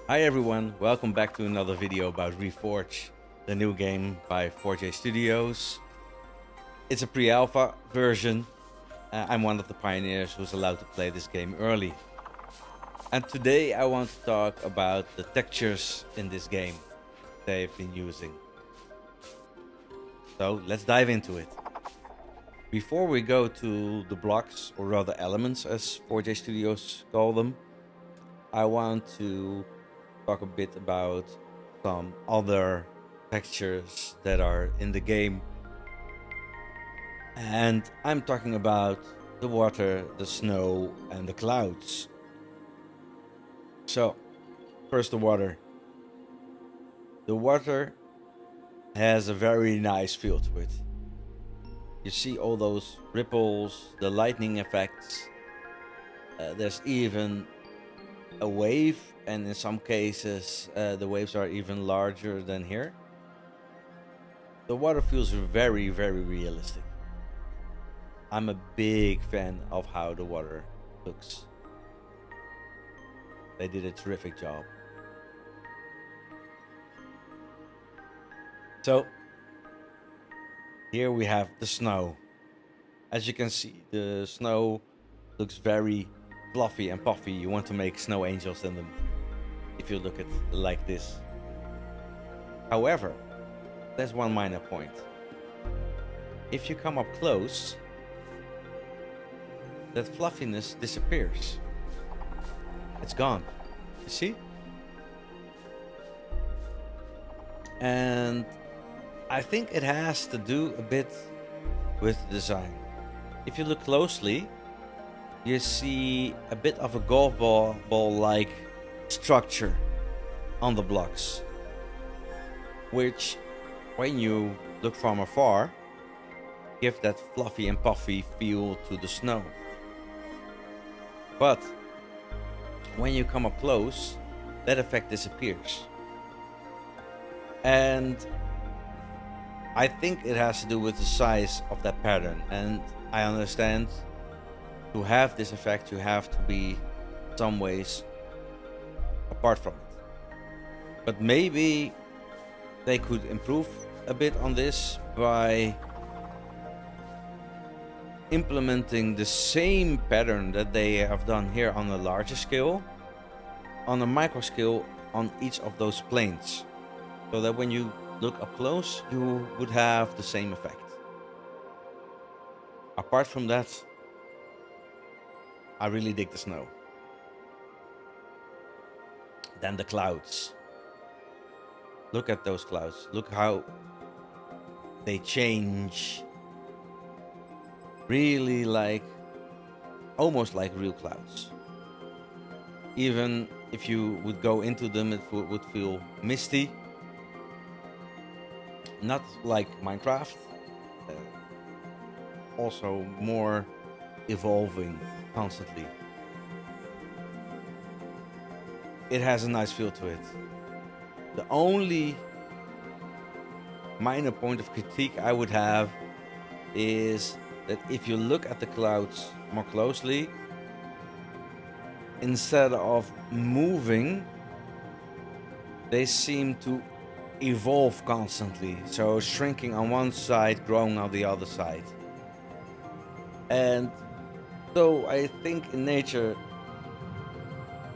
Hi everyone, welcome back to another video about Reforj, the new game by 4J Studios. It's a pre-alpha version. I'm one of the pioneers who's allowed to play this game early. And today I want to talk about the textures in this game they've been using. So let's dive into it. Before we go to the blocks, or rather elements as 4J Studios call them, I want to talk a bit about some other textures that are in the game. And I'm talking about the water, the snow, and the clouds. So, first the water. The water has a very nice feel to it. You see all those ripples, the lightning effects. There's even a wave, and in some cases the waves are even larger than here. The water feels very realistic. I'm a big fan of how the water looks. They did a terrific job. So here we have the snow. As you can see, the snow looks very fluffy and puffy. You want to make snow angels in them if you look at it like this. However, there's one minor point. If you come up close, that fluffiness disappears. It's gone. You see? And I think it has to do a bit with design. If you look closely, you see a bit of a golf ball-like structure on the blocks, which, when you look from afar, give that fluffy and puffy feel to the snow. But when you come up close, that effect disappears. And I think it has to do with the size of that pattern. And I understand, to have this effect, you have to be some ways apart from it. But maybe they could improve a bit on this by implementing the same pattern that they have done here on a larger scale, on a micro scale on each of those planes, so that when you look up close, you would have the same effect. Apart from that, I really dig the snow. Then the clouds. Look at those clouds. Look how they change. Really almost like real clouds. Even if you would go into them, it would feel misty. Not like Minecraft. Also more evolving constantly. It has a nice feel to it. The only minor point of critique I would have is that if you look at the clouds more closely, instead of moving, they seem to evolve constantly. So shrinking on one side, growing on the other side. And though I think in nature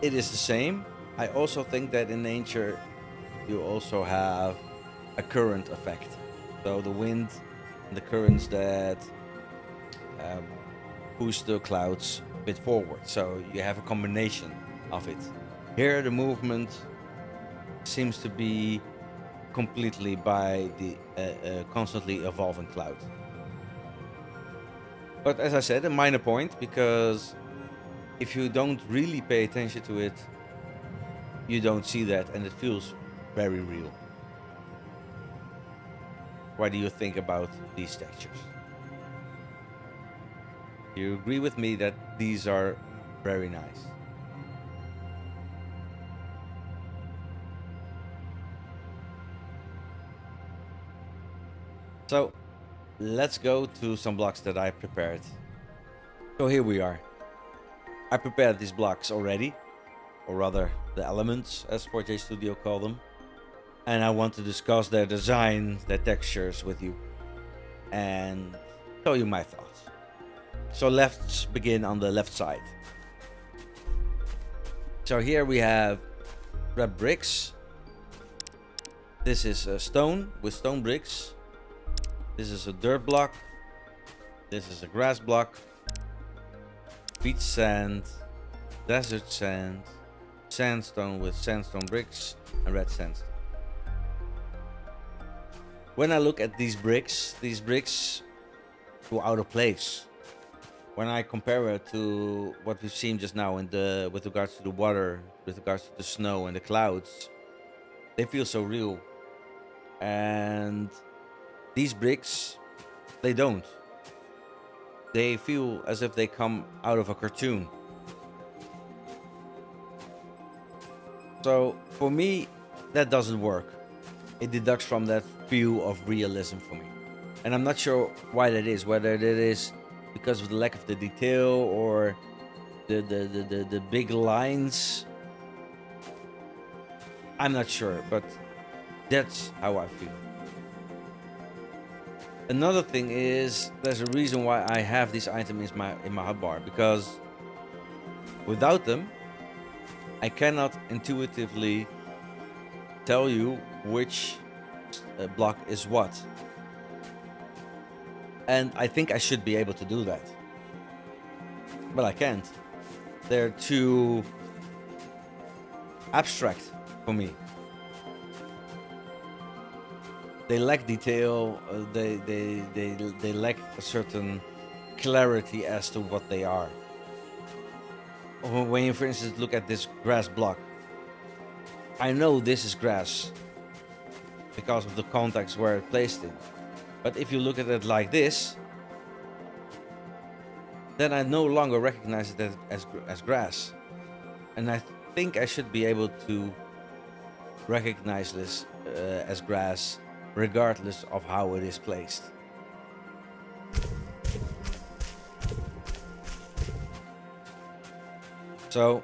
it is the same, I also think that in nature you also have a current effect. So the wind and the currents that push the clouds a bit forward. So you have a combination of it. Here the movement seems to be completely by the constantly evolving cloud. But as I said, a minor point, because if you don't really pay attention to it, you don't see that, and it feels very real. What do you think about these textures? Do you agree with me that these are very nice? So let's go to some blocks that I prepared. So here we are. I prepared these blocks already, or rather the elements, as 4J Studio call them. And I want to discuss their design, their textures with you, and tell you my thoughts. So let's begin on the left side. So here we have red bricks. This is a stone with stone bricks. This is a dirt block. This is a grass block. Beach sand, desert sand, sandstone with sandstone bricks, and red sandstone. When I look at these bricks feel out of place. When I compare it to what we've seen just now with regards to the water, with regards to the snow and the clouds, they feel so real. And these bricks, they don't. They feel as if they come out of a cartoon. So for me, that doesn't work. It deducts from that feel of realism for me. And I'm not sure why that is, whether that is because of the lack of the detail or the big lines. I'm not sure, but that's how I feel. Another thing is, there's a reason why I have these items in my hotbar, because without them, I cannot intuitively tell you which block is what. And I think I should be able to do that, but I can't. They're too abstract for me. They lack detail. They lack a certain clarity as to what they are. When you, for instance, look at this grass block, I know this is grass because of the context where it's placed in. But if you look at it like this, then I no longer recognize it as grass. And I think I should be able to recognize this as grass regardless of how it is placed. So,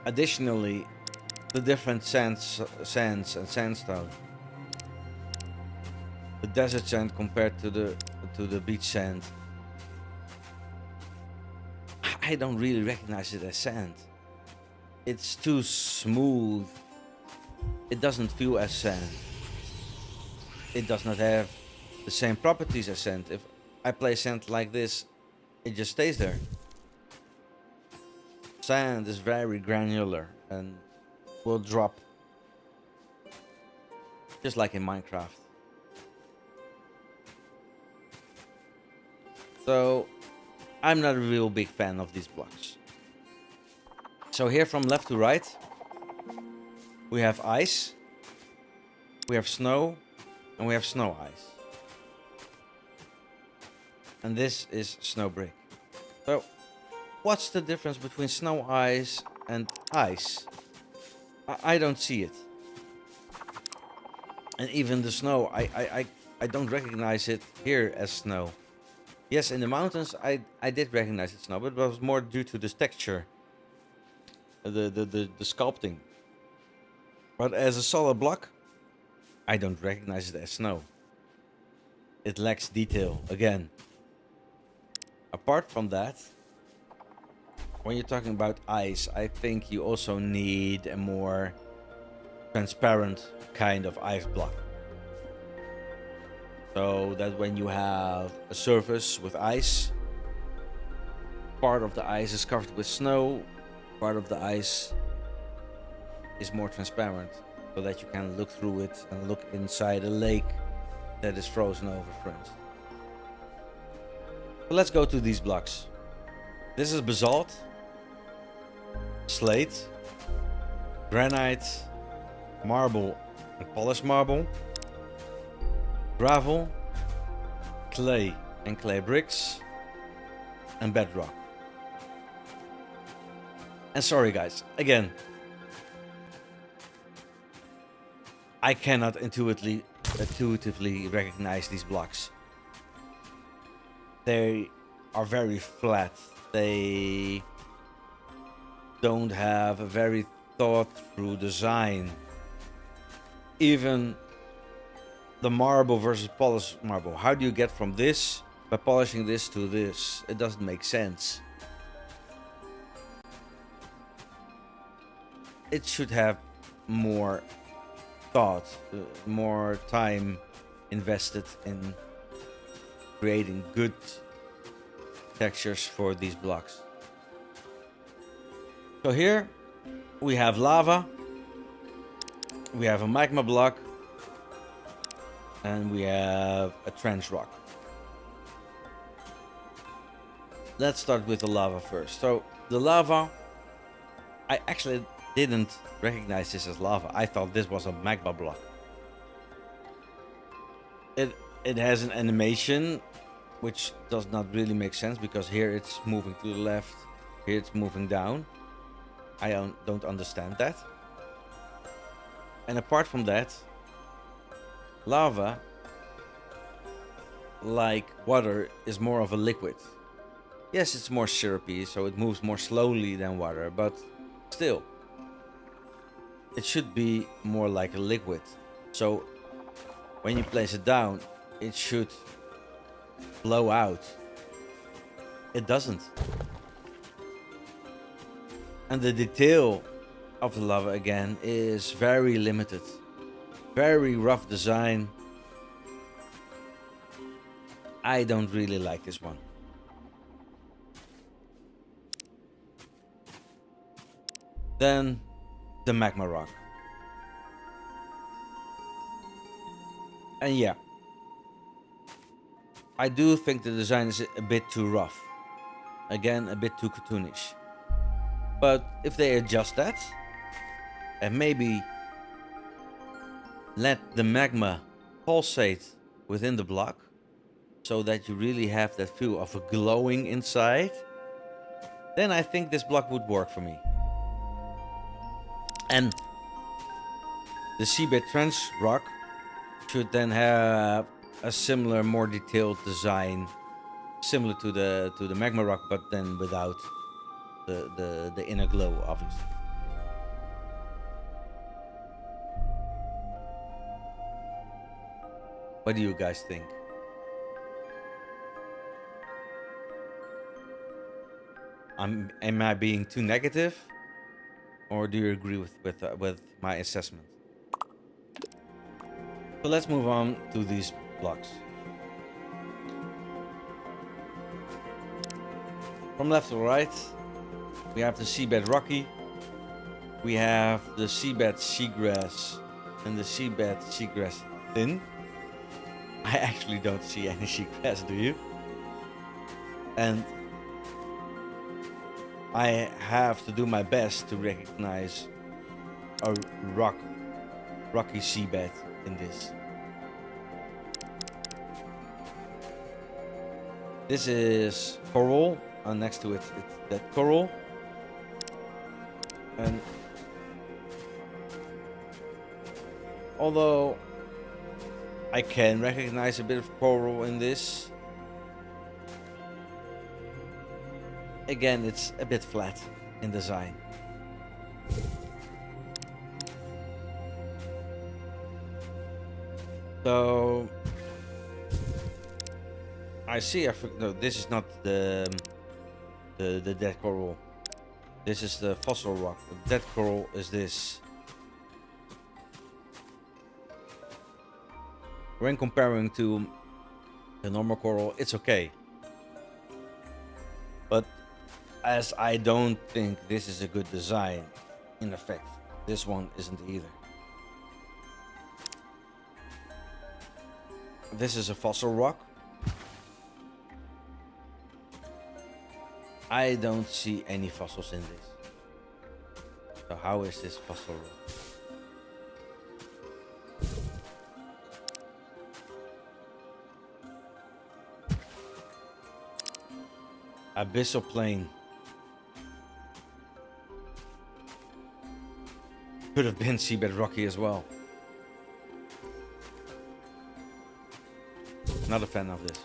additionally, the different sands and sandstone. The desert sand compared to the beach sand. I don't really recognize it as sand. It's too smooth. It doesn't feel as sand. It does not have the same properties as sand. If I place sand like this, it just stays there. Sand is very granular and will drop, just like in Minecraft. So I'm not a real big fan of these blocks. So here from left to right, we have ice, we have snow, and we have snow ice. And this is snow brick. So what's the difference between snow ice and ice? I don't see it. And even the snow, I don't recognize it here as snow. Yes, in the mountains I did recognize it snow, but it was more due to this texture, the sculpting. But as a solid block, I don't recognize it as snow. It lacks detail again. Apart from that, when you're talking about ice, I think you also need a more transparent kind of ice block. So that when you have a surface with ice, part of the ice is covered with snow, part of the ice is more transparent, so that you can look through it and look inside a lake that is frozen over, friends. So let's go to these blocks. This is basalt, slate, granite, marble and polished marble, gravel, clay and clay bricks, and bedrock. And sorry guys, again, I cannot intuitively recognize these blocks. They are very flat. They don't have a very thought through design. Even the marble versus polished marble. How do you get from this by polishing this to this? It doesn't make sense. It should have more thought, more time invested in creating good textures for these blocks. So here we have lava, we have a magma block, and we have a trench rock. Let's start with the lava first. So the lava, I actually didn't recognize this as lava. I thought this was a magma block. It has an animation which does not really make sense, because here it's moving to the left, here it's moving down. I don't understand that. And apart from that, lava, like water, is more of a liquid. Yes, it's more syrupy, so it moves more slowly than water, but still, it should be more like a liquid. So when you place it down, it should blow out. It doesn't. And the detail of the lava, again, is very limited. Very rough design. I don't really like this one. Then the magma rock. And yeah, I do think the design is a bit too rough. Again, a bit too cartoonish. But if they adjust that, and maybe let the magma pulsate within the block, so that you really have that feel of a glowing inside, then I think this block would work for me. And the Seabed trench rock should then have a similar, more detailed design, similar to the magma rock, but then without the inner glow, obviously. What do you guys think? Am I being too negative, or do you agree with my assessment? So let's move on to these blocks. From left to right, we have the Seabed Rocky, we have the Seabed Seagrass, and the Seabed Seagrass Thin. I actually don't see any seagrass, do you? And I have to do my best to recognize a rocky seabed in this. This is coral, and next to it, it's that coral. And although I can recognize a bit of coral in this, again, it's a bit flat in design. So I see. No, this is not the dead coral. This is the fossil rock. The dead coral is this. When comparing to the normal coral, it's okay. But as I don't think this is a good design, in effect, this one isn't either. This is a fossil rock. I don't see any fossils in this. So how is this fossil rock? Abyssal Plain. Could have been Seabed Rocky as well. Not a fan of this.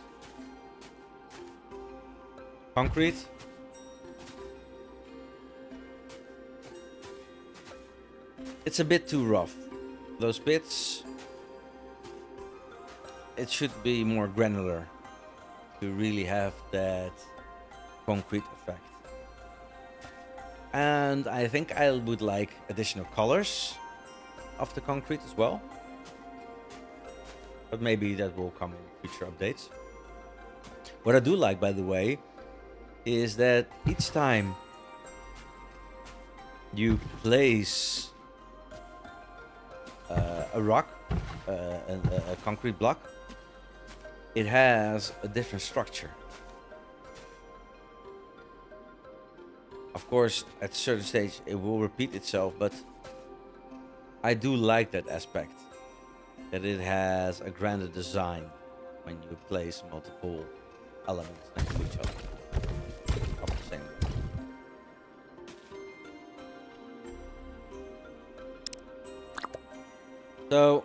Concrete. It's a bit too rough. Those bits, it should be more granular to really have that concrete effect. And I think I would like additional colors of the concrete as well. But maybe that will come in future updates. What I do like, by the way, is that each time you place a rock, a concrete block, it has a different structure. Of course, at a certain stage, it will repeat itself, but I do like that aspect, that it has a grander design when you place multiple elements next to each other of the same. So,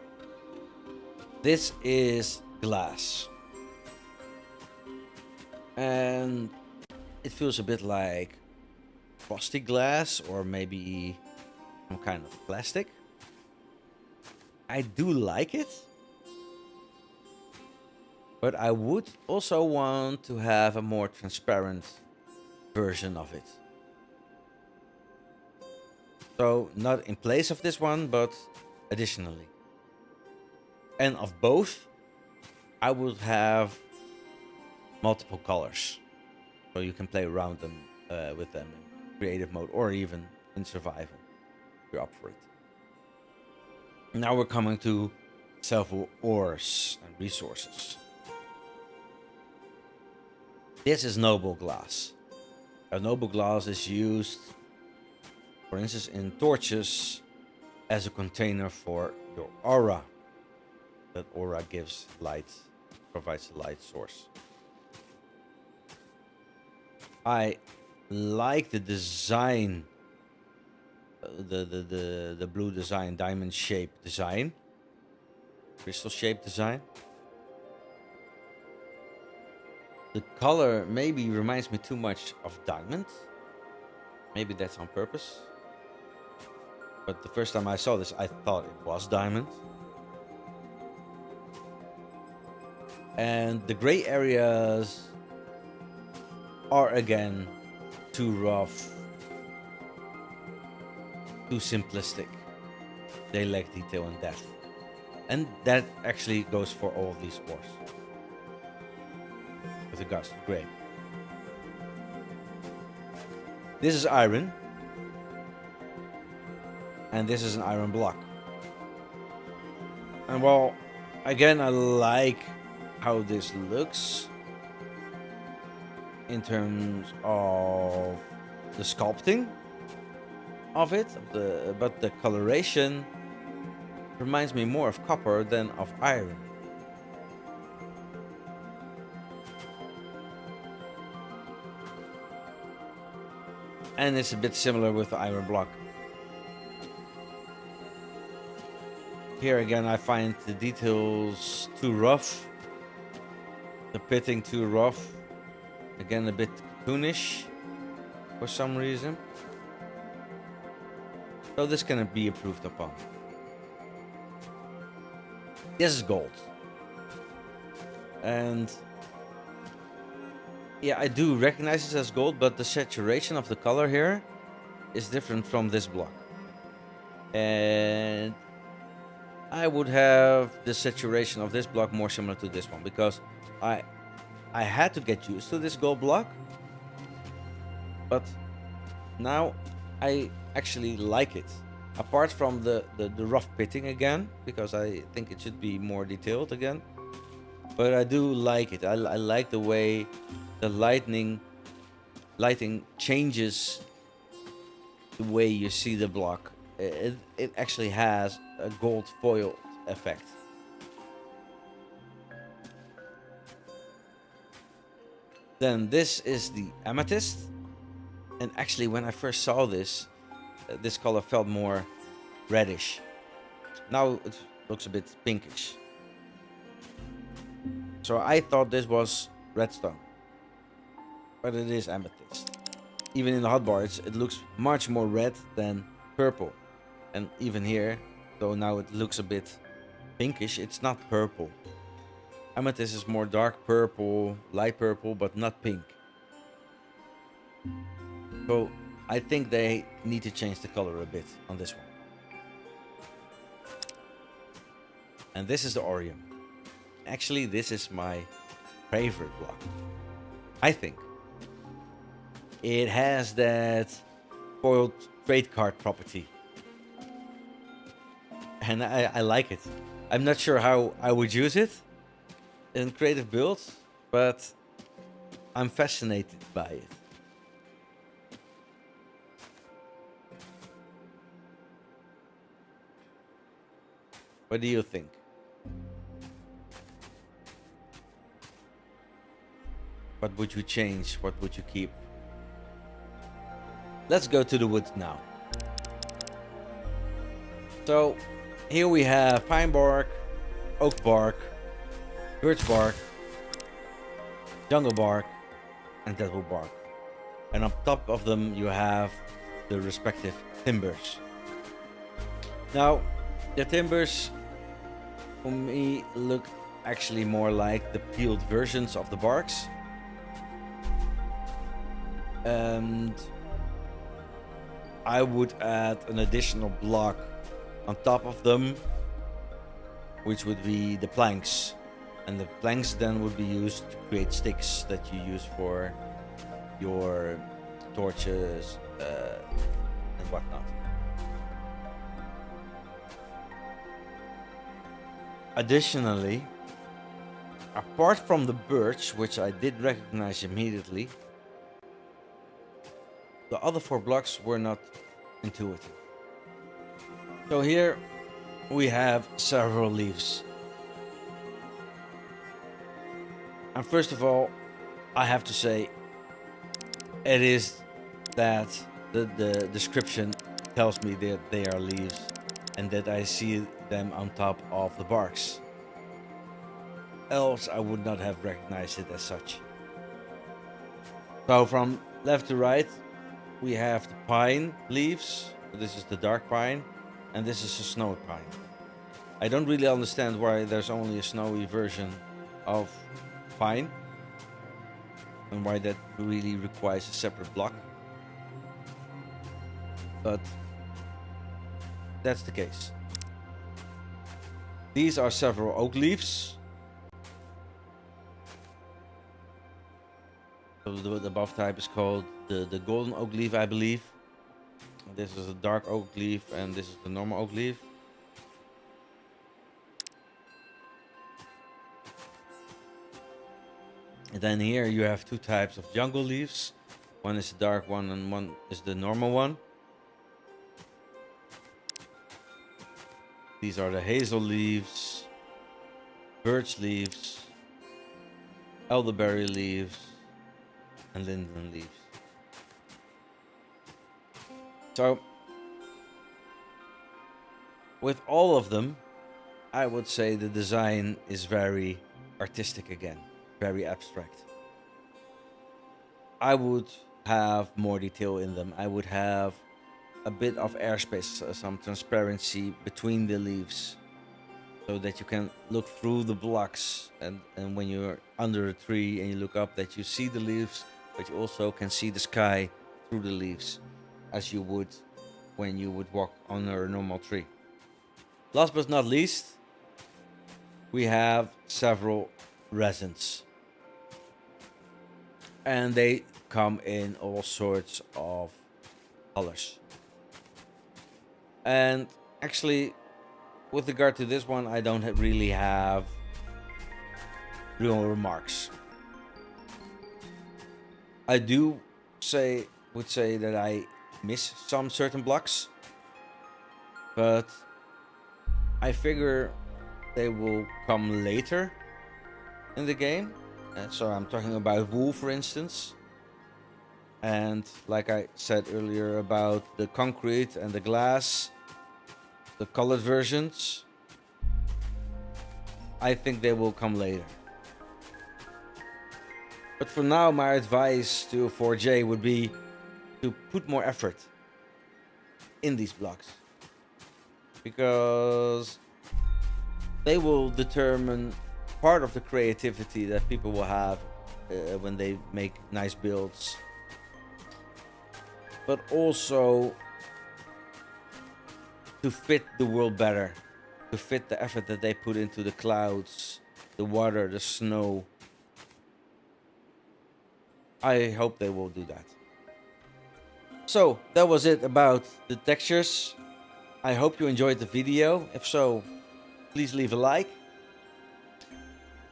this is glass. And it feels a bit like frosty glass or maybe some kind of plastic. I do like it, but I would also want to have a more transparent version of it. So not in place of this one, but additionally. And of both, I would have multiple colors, so you can play around them with them in creative mode or even in survival if you're up for it. Now we're coming to several ores and resources. This is noble glass. A noble glass is used, for instance, in torches as a container for your aura. That aura gives light, provides a light source. I like the design, the blue design, diamond shaped design, crystal shaped design. The color maybe reminds me too much of diamond. Maybe that's on purpose. But the first time I saw this, I thought it was diamond. And the gray areas are again too rough, too simplistic. They lack detail and depth. And that actually goes for all of these ores with regards to gray. This is iron. And this is an iron block. And well, again, I like how this looks in terms of the sculpting of it, but the coloration reminds me more of copper than of iron. And it's a bit similar with the iron block. Here again, I find the details too rough. The pitting too rough. Again, a bit cartoonish for some reason. So this can be improved upon. This is gold. And yeah, I do recognize this as gold, but the saturation of the color here is different from this block. And I would have the saturation of this block more similar to this one, because I had to get used to this gold block, but now I actually like it. Apart from the rough pitting again, because I think it should be more detailed again. But I do like it. I like the way the lighting changes the way you see the block. It actually has a gold foil effect. Then this is the amethyst. And actually when I first saw this, this color felt more reddish. Now it looks a bit pinkish. So I thought this was redstone. But it is amethyst. Even in the hotbar, it looks much more red than purple. And even here, though now it looks a bit pinkish, it's not purple. Amethyst is more dark purple, light purple, but not pink. So I think they need to change the color a bit on this one. And this is the Orium. Actually, this is my favorite block. I think. It has that foiled trade card property. And I like it. I'm not sure how I would use it in creative builds, but I'm fascinated by it. What do you think? What would you change? What would you keep? Let's go to the woods now. So here we have pine bark, oak bark, birch bark, jungle bark, and deadwood bark. And on top of them you have the respective timbers. Now, the timbers for me look actually more like the peeled versions of the barks. And I would add an additional block on top of them, which would be the planks. And the planks then would be used to create sticks that you use for your torches and whatnot. Additionally, apart from the birch, which I did recognize immediately, the other 4 blocks were not intuitive. So here we have several leaves. And first of all, I have to say, it is that the description tells me that they are leaves and that I see them on top of the barks. Else I would not have recognized it as such. So from left to right, we have the pine leaves. This is the dark pine, and this is the snowy pine. I don't really understand why there's only a snowy version of pine, and why that really requires a separate block. But that's the case. These are several oak leaves. So the above type is called the golden oak leaf, I believe. This is a dark oak leaf, and this is the normal oak leaf. And then here you have 2 types of jungle leaves. One is the dark one and one is the normal one. These are the hazel leaves, birch leaves, elderberry leaves, and linden leaves. So, with all of them, I would say the design is very artistic again, very abstract. I would have more detail in them. I would have a bit of airspace, some transparency between the leaves, so that you can look through the blocks, and when you're under a tree and you look up, that you see the leaves, but you also can see the sky through the leaves, as you would when you would walk under a normal tree. Last but not least, we have several resins, and they come in all sorts of colors. And actually, with regard to this one, I don't really have real remarks. I would say that I miss some certain blocks, but I figure they will come later in the game. So I'm talking about wool, for instance. And like I said earlier about the concrete and the glass, the colored versions, I think they will come later. But for now, my advice to 4J would be to put more effort in these blocks. because they will determine part of the creativity that people will have when they make nice builds, but also to fit the world better, to fit the effort that they put into the clouds, the water, the snow. I hope they will do that. So that was it about the textures. I hope you enjoyed the video. If so, please leave a like.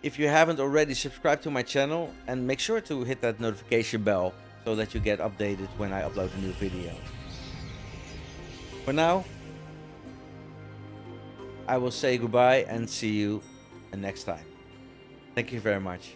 If you haven't already, subscribe to my channel and make sure to hit that notification bell so that you get updated when I upload a new video. For now, I will say goodbye and see you next time. Thank you very much.